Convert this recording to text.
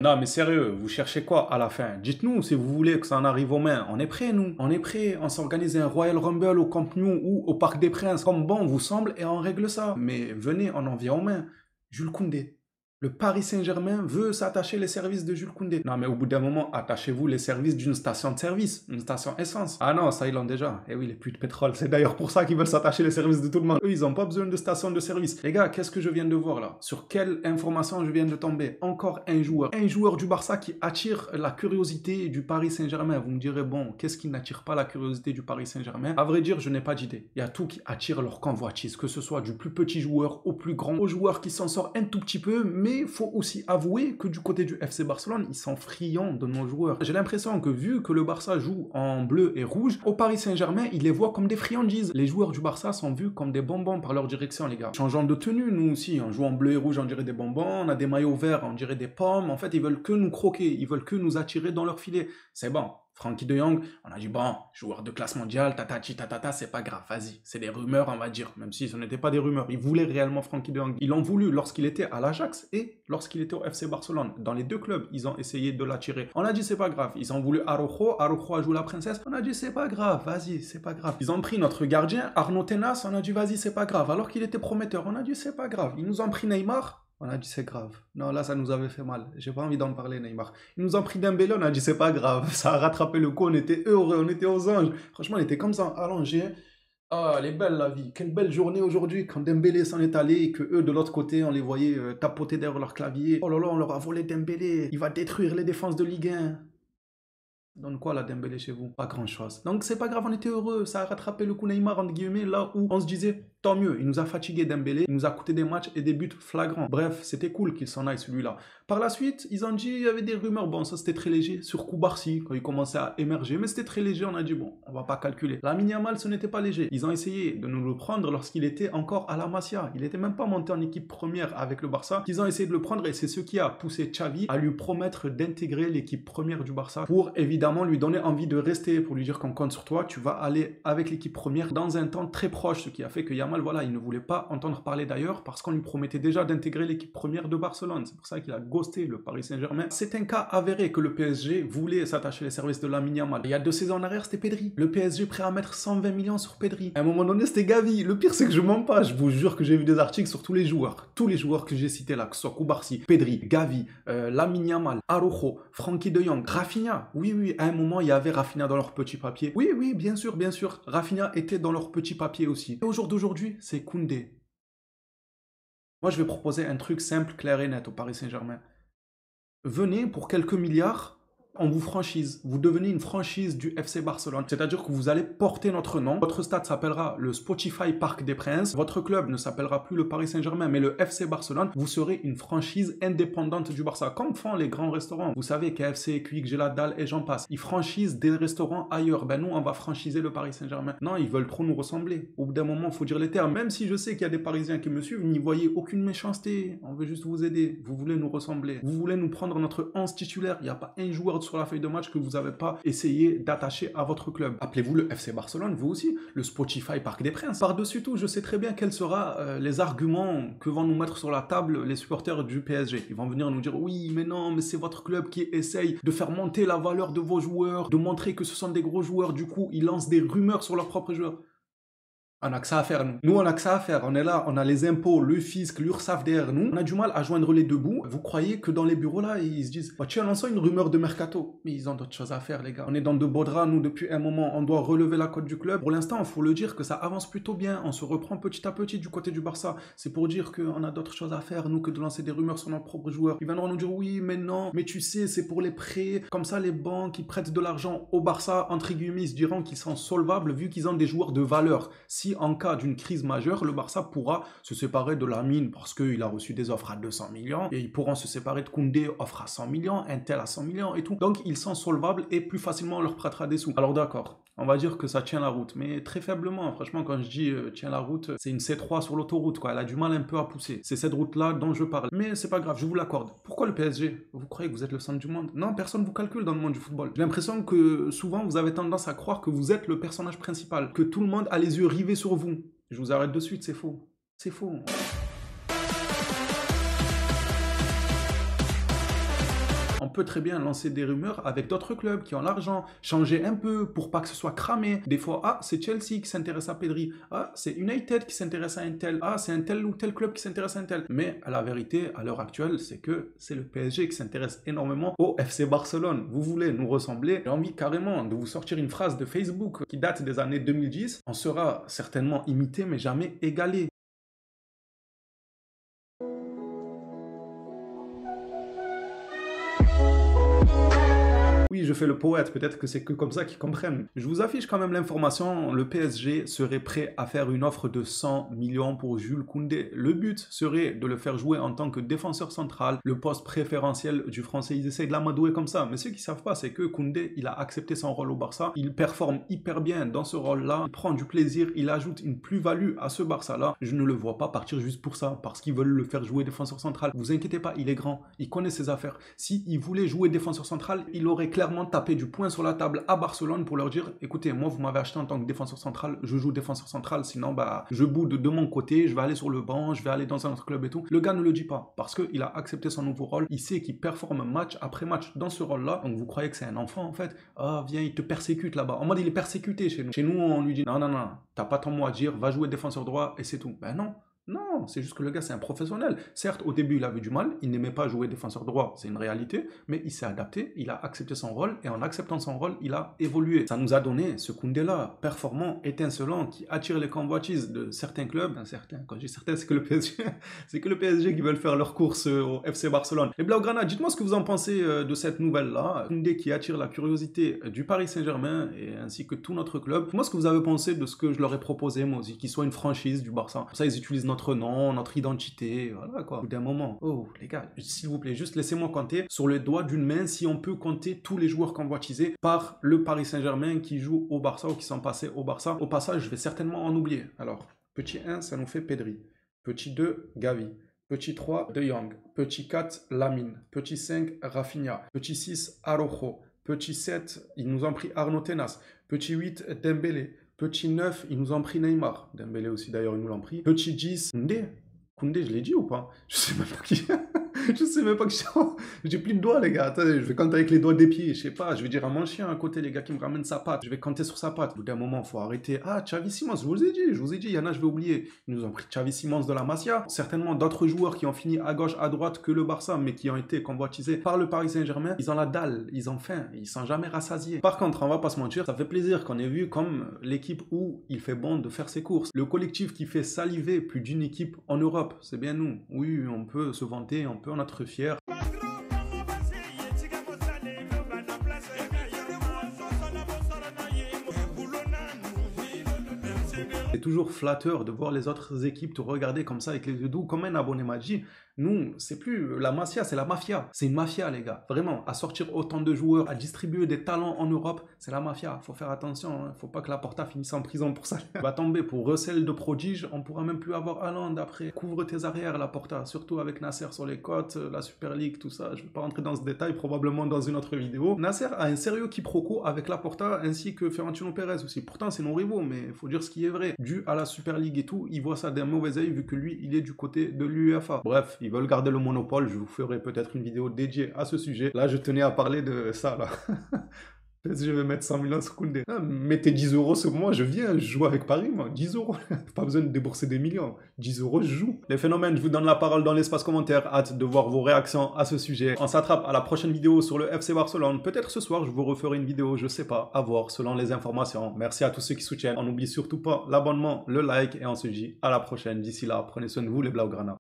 Non, mais sérieux, vous cherchez quoi à la fin? Dites-nous si vous voulez que ça en arrive aux mains. On est prêts, nous. On est prêts. On s'organise un Royal Rumble au Camp Nou ou au Parc des Princes, comme bon vous semble, et on règle ça. Mais venez, on en vient aux mains. Jules Koundé. Le Paris Saint-Germain veut s'attacher les services de Jules Koundé. Non, mais au bout d'un moment, attachez-vous les services d'une station de service, une station essence. Ah non, ça ils l'ont déjà. Eh oui, les puits de pétrole. C'est d'ailleurs pour ça qu'ils veulent s'attacher les services de tout le monde. Eux, ils n'ont pas besoin de station de service. Les gars, qu'est-ce que je viens de voir là? Sur quelle information je viens de tomber? Encore un joueur. Un joueur du Barça qui attire la curiosité du Paris Saint-Germain. Vous me direz, bon, qu'est-ce qui n'attire pas la curiosité du Paris Saint-Germain? À vrai dire, je n'ai pas d'idée. Il y a tout qui attire leur convoitise, que ce soit du plus petit joueur au plus grand, au joueur qui s'en sort un tout petit peu, mais il faut aussi avouer que du côté du FC Barcelone, ils sont friands de nos joueurs. J'ai l'impression que vu que le Barça joue en bleu et rouge, au Paris Saint-Germain, ils les voient comme des friandises. Les joueurs du Barça sont vus comme des bonbons par leur direction, les gars. Changeant de tenue, nous aussi, on joue en bleu et rouge, on dirait des bonbons, on a des maillots verts, on dirait des pommes. En fait, ils veulent que nous croquer, ils veulent que nous attirer dans leur filet. C'est bon. Frankie de Jong, on a dit bon, joueur de classe mondiale, tatati tatata, c'est pas grave, vas-y. C'est des rumeurs, on va dire, même si ce n'était pas des rumeurs. Ils voulaient réellement Frankie de Jong. Ils l'ont voulu lorsqu'il était à l'Ajax et lorsqu'il était au FC Barcelone. Dans les deux clubs, ils ont essayé de l'attirer. On a dit c'est pas grave. Ils ont voulu Araujo a joué la princesse. On a dit c'est pas grave, vas-y, c'est pas grave. Ils ont pris notre gardien, Arnaud Tenas, on a dit vas-y, c'est pas grave. Alors qu'il était prometteur, on a dit c'est pas grave. Ils nous ont pris Neymar. On a dit c'est grave. Non, là, ça nous avait fait mal. J'ai pas envie d'en parler, Neymar. Ils nous ont pris Dembélé, on a dit c'est pas grave. Ça a rattrapé le coup, on était heureux, on était aux anges. Franchement, on était comme ça, allongés. Ah, elle est belle la vie. Quelle belle journée aujourd'hui quand Dembélé s'en est allé et que eux, de l'autre côté, on les voyait tapoter derrière leur clavier. Oh là là, on leur a volé Dembélé. Il va détruire les défenses de Ligue 1. Donne quoi la Dembélé chez vous? Pas grand chose. Donc c'est pas grave, on était heureux. Ça a rattrapé le coup Neymar, entre guillemets, là où on se disait tant mieux. Il nous a fatigué Dembélé, il nous a coûté des matchs et des buts flagrants. Bref, c'était cool qu'il s'en aille celui-là. Par la suite, ils ont dit, il y avait des rumeurs, bon ça c'était très léger, sur Koubarsi, quand il commençait à émerger, mais c'était très léger, on a dit bon, on va pas calculer. Lamine Yamal, ce n'était pas léger. Ils ont essayé de nous le prendre lorsqu'il était encore à la Masia. Il était même pas monté en équipe première avec le Barça. Ils ont essayé de le prendre et c'est ce qui a poussé Xavi à lui promettre d'intégrer l'équipe première du Barça pour évidemment lui donner envie de rester, pour lui dire qu'on compte sur toi, tu vas aller avec l'équipe première dans un temps très proche, ce qui a fait que Yamal, voilà, il ne voulait pas entendre parler d'ailleurs parce qu'on lui promettait déjà d'intégrer l'équipe première de Barcelone. C'est pour ça qu'il a ghosté le Paris Saint-Germain. C'est un cas avéré que le PSG voulait s'attacher les services de Lamine Yamal. Il y a 2 saisons en arrière, c'était Pedri. Le PSG prêt à mettre 120 millions sur Pedri. À un moment donné, c'était Gavi. Le pire, c'est que je mens pas. Je vous jure que j'ai vu des articles sur tous les joueurs. Tous les joueurs que j'ai cités là, que ce soit Koubarsi, Pedri, Gavi, Lamine Yamal, Araujo, Frankie de Jong, Rafinha. Oui, oui, à un moment, il y avait Rafinha dans leur petit papier. Oui, oui, bien sûr, bien sûr. Rafinha était dans leur petit papier aussi. Et au jour d'aujourd'hui, c'est Koundé. Moi, je vais proposer un truc simple, clair et net au Paris Saint-Germain. Venez pour quelques milliards, on vous franchise. Vous devenez une franchise du FC Barcelone. C'est-à-dire que vous allez porter notre nom. Votre stade s'appellera le Spotify Parc des Princes. Votre club ne s'appellera plus le Paris Saint-Germain, mais le FC Barcelone. Vous serez une franchise indépendante du Barça, comme font les grands restaurants. Vous savez, KFC, Quick, Dalle et j'en passe. Ils franchisent des restaurants ailleurs. Ben nous, on va franchiser le Paris Saint-Germain. Non, ils veulent trop nous ressembler. Au bout d'un moment, il faut dire les termes. Même si je sais qu'il y a des Parisiens qui me suivent, n'y voyez aucune méchanceté. On veut juste vous aider. Vous voulez nous ressembler. Vous voulez nous prendre notre 11 titulaire. Il n'y a pas un joueur sur la feuille de match que vous n'avez pas essayé d'attacher à votre club. Appelez-vous le FC Barcelone, vous aussi, le Spotify Parc des Princes. Par-dessus tout, je sais très bien quels seront les arguments que vont nous mettre sur la table les supporters du PSG. Ils vont venir nous dire oui, mais non, mais c'est votre club qui essaye de faire monter la valeur de vos joueurs, de montrer que ce sont des gros joueurs. Du coup, ils lancent des rumeurs sur leurs propres joueurs. On n'a que ça à faire, nous. Nous, on n'a que ça à faire. On est là, on a les impôts, le fisc, l'URSSAF derrière nous. On a du mal à joindre les deux bouts. Vous croyez que dans les bureaux, là, ils se disent, bah, tiens, lançons une rumeur de mercato. Mais ils ont d'autres choses à faire, les gars. On est dans de beaux draps, nous, depuis un moment. On doit relever la cote du club. Pour l'instant, il faut le dire que ça avance plutôt bien. On se reprend petit à petit du côté du Barça. C'est pour dire qu'on a d'autres choses à faire, nous, que de lancer des rumeurs sur nos propres joueurs. Ils viendront nous dire, oui, mais non, mais tu sais, c'est pour les prêts. Comme ça, les banques, ils prêtent de l'argent au Barça, entre guillemets, ils se diront qu'ils sont solvables vu qu'ils ont des joueurs de valeur. Si en cas d'une crise majeure, le Barça pourra se séparer de Lamine parce qu'il a reçu des offres à 200 millions et ils pourront se séparer de Koundé, offre à 100 millions, un tel à 100 millions et tout. Donc ils sont solvables et plus facilement on leur prêtera des sous. Alors d'accord, on va dire que ça tient la route, mais très faiblement. Franchement, quand je dis tient la route, c'est une C3 sur l'autoroute, quoi. Elle a du mal un peu à pousser. C'est cette route-là dont je parle. Mais c'est pas grave, je vous l'accorde. Pourquoi le PSG? Vous croyez que vous êtes le centre du monde? Non, personne vous calcule dans le monde du football. J'ai l'impression que souvent vous avez tendance à croire que vous êtes le personnage principal, que tout le monde a les yeux rivés sur vous. Je vous arrête de suite, c'est faux. C'est faux. peut très bien lancer des rumeurs avec d'autres clubs qui ont l'argent, changer un peu pour pas que ce soit cramé. Des fois, ah, c'est Chelsea qui s'intéresse à Pedri, ah, c'est United qui s'intéresse à un tel, ah, c'est un tel ou tel club qui s'intéresse à un tel. Mais la vérité, à l'heure actuelle, c'est que c'est le PSG qui s'intéresse énormément au FC Barcelone. Vous voulez nous ressembler? J'ai envie carrément de vous sortir une phrase de Facebook qui date des années 2010. On sera certainement imité, mais jamais égalé. Oui, je fais le poète, peut-être que c'est que comme ça qu'ils comprennent. Je vous affiche quand même l'information, le PSG serait prêt à faire une offre de 100 millions pour Jules Koundé. Le but serait de le faire jouer en tant que défenseur central, le poste préférentiel du français. Ils essayent de l'amadouer comme ça, mais ceux qui ne savent pas, c'est que Koundé, il a accepté son rôle au Barça, il performe hyper bien dans ce rôle-là, il prend du plaisir, il ajoute une plus-value à ce Barça-là. Je ne le vois pas partir juste pour ça, parce qu'ils veulent le faire jouer défenseur central. Vous inquiétez pas, il est grand, il connaît ses affaires. S'il voulait jouer défenseur central, il aurait clairement taper du poing sur la table à Barcelone pour leur dire écoutez, moi vous m'avez acheté en tant que défenseur central, je joue défenseur central, sinon bah je boude de mon côté, je vais aller sur le banc, je vais aller dans un autre club et tout. Le gars ne le dit pas parce qu'il a accepté son nouveau rôle, il sait qu'il performe match après match dans ce rôle-là. Donc vous croyez que c'est un enfant en fait? Ah, viens, il te persécute là-bas. En mode il est persécuté chez nous. Chez nous on lui dit non, t'as pas ton mot à dire, va jouer défenseur droit et c'est tout. Ben non. Non, c'est juste que le gars, c'est un professionnel. Certes, au début, il avait du mal, il n'aimait pas jouer défenseur droit, c'est une réalité, mais il s'est adapté, il a accepté son rôle, et en acceptant son rôle, il a évolué. Ça nous a donné ce Koundé-là, performant, étincelant, qui attire les convoitises de certains clubs. Quand je dis certains, c'est que le PSG, c'est que le PSG qui veulent faire leur course au FC Barcelone. Et Blaugrana, dites-moi ce que vous en pensez de cette nouvelle-là. Koundé qui attire la curiosité du Paris Saint-Germain, et ainsi que tout notre club. Moi, ce que vous avez pensé de ce que je leur ai proposé, moi aussi, qu'ils soient une franchise du Barça. Pour ça, ils utilisent notre nom, notre identité, voilà quoi. Au bout d'un moment, oh les gars, s'il vous plaît, juste laissez-moi compter sur les doigts d'une main si on peut compter tous les joueurs convoitisés par le Paris Saint-Germain qui jouent au Barça ou qui sont passés au Barça. Au passage, je vais certainement en oublier. Alors, petit 1, ça nous fait Pedri. Petit 2, Gavi. Petit 3, De Jong. Petit 4, Lamine. Petit 5, Rafinha. Petit 6, Araujo. Petit 7, ils nous ont pris Arnaud Tenas. Petit 8, Dembélé. Petit 9, ils nous ont pris Neymar. Dembélé aussi, d'ailleurs, ils nous l'ont pris. Petit 10, Koundé. Koundé, je l'ai dit ou pas? Je sais même pas qui. Je sais même pas que j'ai plus de doigts, les gars. Attendez, je vais compter avec les doigts des pieds. Je sais pas, je vais dire à mon chien à côté, les gars, qui me ramène sa patte. Je vais compter sur sa patte. Au bout d'un moment, faut arrêter. Ah, Xavi Simons, je vous ai dit, il y en a, je vais oublier. Ils nous ont pris Xavi Simons de la Masia. Certainement d'autres joueurs qui ont fini à gauche, à droite que le Barça, mais qui ont été convoitisés par le Paris Saint-Germain. Ils ont la dalle, ils ont faim, ils sont jamais rassasiés. Par contre, on va pas se mentir, ça fait plaisir qu'on ait vu comme l'équipe où il fait bon de faire ses courses. Le collectif qui fait saliver plus d'une équipe en Europe, c'est bien nous. Oui, on peut se vanter, on peut en être fier. C'est toujours flatteur de voir les autres équipes te regarder comme ça avec les yeux doux, comme un abonné m'a dit. Nous, c'est plus la Masia, c'est la mafia. C'est une mafia, les gars. Vraiment, à sortir autant de joueurs, à distribuer des talents en Europe, c'est la mafia. Faut faire attention, hein. Faut pas que la Porta finisse en prison pour ça. Va tomber pour recel de prodige, on pourra même plus avoir Haaland après. Couvre tes arrières, la Porta, surtout avec Nasser sur les côtes, la Super League, tout ça. Je vais pas rentrer dans ce détail, probablement dans une autre vidéo. Nasser a un sérieux quiproquo avec la Porta ainsi que Florentino Pérez aussi. Pourtant, c'est nos rivaux, mais il faut dire ce qui est vrai. Dû à la Super League et tout, il voit ça d'un mauvais œil vu que lui, il est du côté de l'UEFA. Bref, ils veulent garder le monopole. Je vous ferai peut-être une vidéo dédiée à ce sujet. Là, je tenais à parler de ça, là. Je vais mettre 100 millions sur Koundé. Ah, mettez 10 euros sur moi, je viens, je joue avec Paris, moi. 10 euros. Pas besoin de débourser des millions. 10 euros, je joue. Les phénomènes, je vous donne la parole dans l'espace commentaire. Hâte de voir vos réactions à ce sujet. On s'attrape à la prochaine vidéo sur le FC Barcelone. Peut-être ce soir, je vous referai une vidéo, je sais pas, à voir selon les informations. Merci à tous ceux qui soutiennent. On n'oublie surtout pas l'abonnement, le like et on se dit à la prochaine. D'ici là, prenez soin de vous, les Blaugrana.